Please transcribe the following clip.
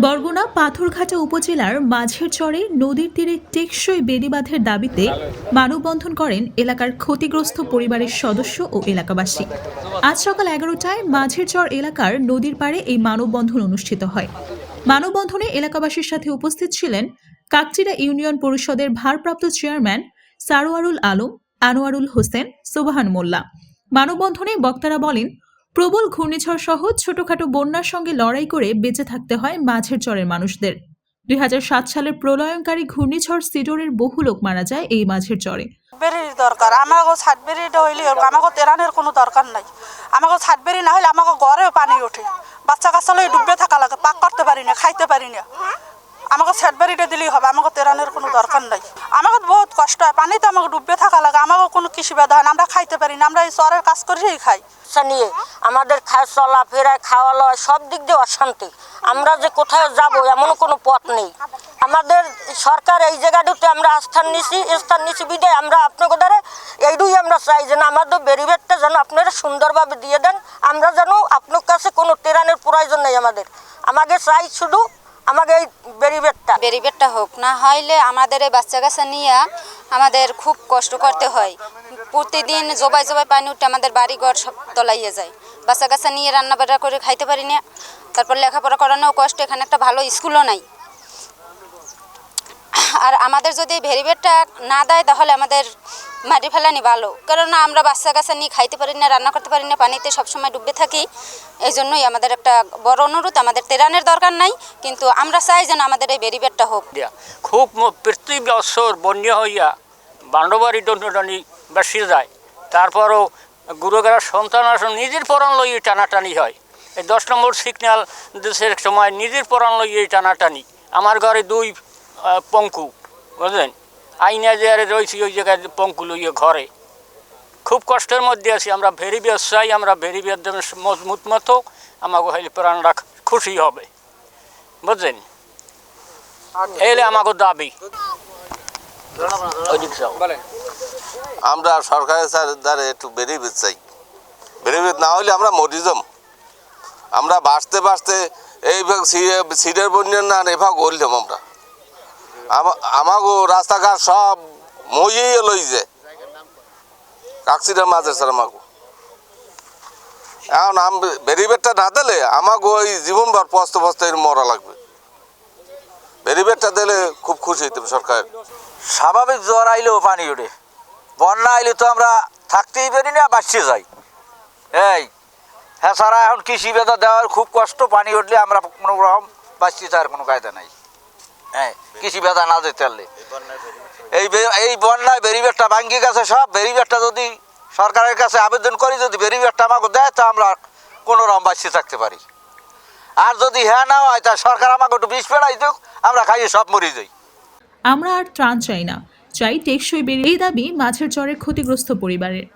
বরগুনা পাথরঘাটা উপজেলার মাঝের চরে নদীর তীরে টেকসই বেড়িবাঁধের দাবিতে মানববন্ধন করেন এলাকার ক্ষতিগ্রস্ত পরিবারের সদস্য ও এলাকাবাসী। আজ সকাল 11টায় মাঝের চর এলাকার নদীর পাড়ে এই মানববন্ধন অনুষ্ঠিত হয়। মানববন্ধনে এলাকাবাসীর সাথে উপস্থিত ছিলেন কাকচিড়া ইউনিয়ন পরিষদের ভারপ্রাপ্ত চেয়ারম্যান সারোয়ারুল আলম, আনোয়ারুল হোসেন, সোবাহান মোল্লা। মানববন্ধনে বক্তারা বলেন, প্রবল ঘূর্ণিঝড় সহ ছোটখাটো বন্যার সঙ্গে লড়াই করে বেঁচে থাকতে হয় মাঝের চরের মানুষদের। 2007 সালের প্রলয়ঙ্কারী ঘূর্ণিঝড় সিডোরের বহু লোক মারা যায় এই মাঝের চরে। বেরির দরকার আমাকে ছাদ বেরিটা হইলে আমাকে তেরানের কোনো দরকার নাই। আমাকে ছাদ বেরি না হলে আমাকে ঘরেও পানি ওঠে, বাচ্চা কাচ্চা লই ডুবে থাকা লাগে, পাক করতে পারি না, খাইতে পারি না। আমাকে ছাদ বেরিটা দিলেই হবে, আমাকে তেরানের কোনো দরকার নাই। আমাকে বহুত কষ্ট হয়, পানিতে আমাকে ডুবে থাকা লাগে, আমাকে কোনো কৃষি বাধা হয় না, আমরা খাইতে পারি না, আমরা এই চরের কাজ করেই খাই। নিয়ে আমাদের চলাফেরায় খাওয়া লওয়া সব দিক দিয়ে অশান্তি। আমরা যে কোথায় যাব এমন কোনো পথ নেই। আমাদের সরকার এই জায়গাটাতে আমরা স্থান নিছি বিদায় আমরা আপনাদের দ্বারা এইটুই আমরা চাই যেন আমাদের বেরিবেটটা যেন আপনারা সুন্দরভাবে দিয়ে দেন। আমরা যেন আপনার কাছে কোনো তেরানের প্রয়োজন নেই। আমাকে চাই শুধু আমাকে এই বেরিবেটটা হোক, না হইলে আমাদের এই বাচ্চা কাচ্চা নিয়ে আমাদের খুব কষ্ট করতে হয়। প্রতিদিন জবাই পানি উঠে আমাদের বাড়িঘর সব তলাইয়ে যায়। বাচ্চা কাচ্চা নিয়ে রান্না বান্না করে খাইতে পারি না। তারপর লেখাপড়া করানোও কষ্ট, এখানে একটা ভালো স্কুলও নাই। আর আমাদের যদি ভেরিবেটটা না দেয় তাহলে আমাদের মাটি ফেলানি ভালো, কেননা আমরা বাচ্চা কাচ্চা নিয়ে খাইতে পারি না, রান্না করতে পারি না, পানিতে সবসময় ডুবে থাকি। এই জন্যই আমাদের একটা বড় অনুরোধ, আমাদের তেরানের দরকার নাই, কিন্তু আমরা চাই যেন আমাদের এই বেরিবেটটা হোক। খুব প্রতি বছর বন্যা হইয়া বান্ডবাড়ি দণ্ডটানি বেশি যায়, তারপরও গুরুগার সন্তান আসন নিজের পরাণ লইয়ে টানাটানি হয়। এই 10 নম্বর সিগন্যাল দেশের সময় নিজের পরাণ লইয়ে টানাটানি। আমার ঘরে 2 পঙ্কু, বুঝলেন, আইনা যে রয়েছি ওই জায়গায় পঙ্কু লইয়ে ঘরে খুব কষ্টের মধ্যে আছি। আমরা ভেরিবেট চাই, আমরা ভেরিবেট দেবেন মজবুত মতো, আমাকে হইলে প্রাণরা খুশি হবে, বুঝলেন, এলে আমাকে দাবি। আমরা সরকারের দ্বারা একটু বেরিবেট চাই, বেরিবেট না হলে আমরা মরি যাম। আমরা বাঁচতে এই সিডের বন্যার না এভাগ করলাম আমরা, আমাকে রাস্তাঘাট সব মইয়ে লইছে কাকচিড়ার মাঝে স্যার। আমাকে এখন বেরিবেটটা না দিলে আমাকে ওই জীবনভর পস্তে মরা লাগবে। বেরিবেটটা দিলে খুব খুশি হইতাম সরকার। স্বাভাবিক জ্বর আইলেও পানি ওঠে, বন্যা আইলে তো আমরা থাকতেই পারি না, বাঁচিয়ে যাই। হ্যাঁ সারা এখন কৃষি বেদা দেওয়ার খুব কষ্ট, পানি উঠলে আমরা কোনো রকম বাঁচিয়ে যাওয়ার কোনো কায়দা নাই। হ্যাঁ, কৃষি বেদা না যেতে পারলে এই বন্যায় বেরিবেটটা ভাঙ্গি গেছে সব। বেরিবেটটা যদি সরকারের কাছে আবেদন করি, যদি বেরিবেটটা আমাকে দেয় তা আমরা কোনো রকম বাঁচিয়ে থাকতে পারি। আর যদি হ্যাঁ না হয় তা সরকার আমাকে একটু বিষ ফেরাই দিক, আমরা খাইয়ে সব মরে যাই। আমরা আর ত্রাণ চাই না, চাই টেকসই বেড়ি। এই দাবি মাঝের চরের ক্ষতিগ্রস্ত পরিবারের।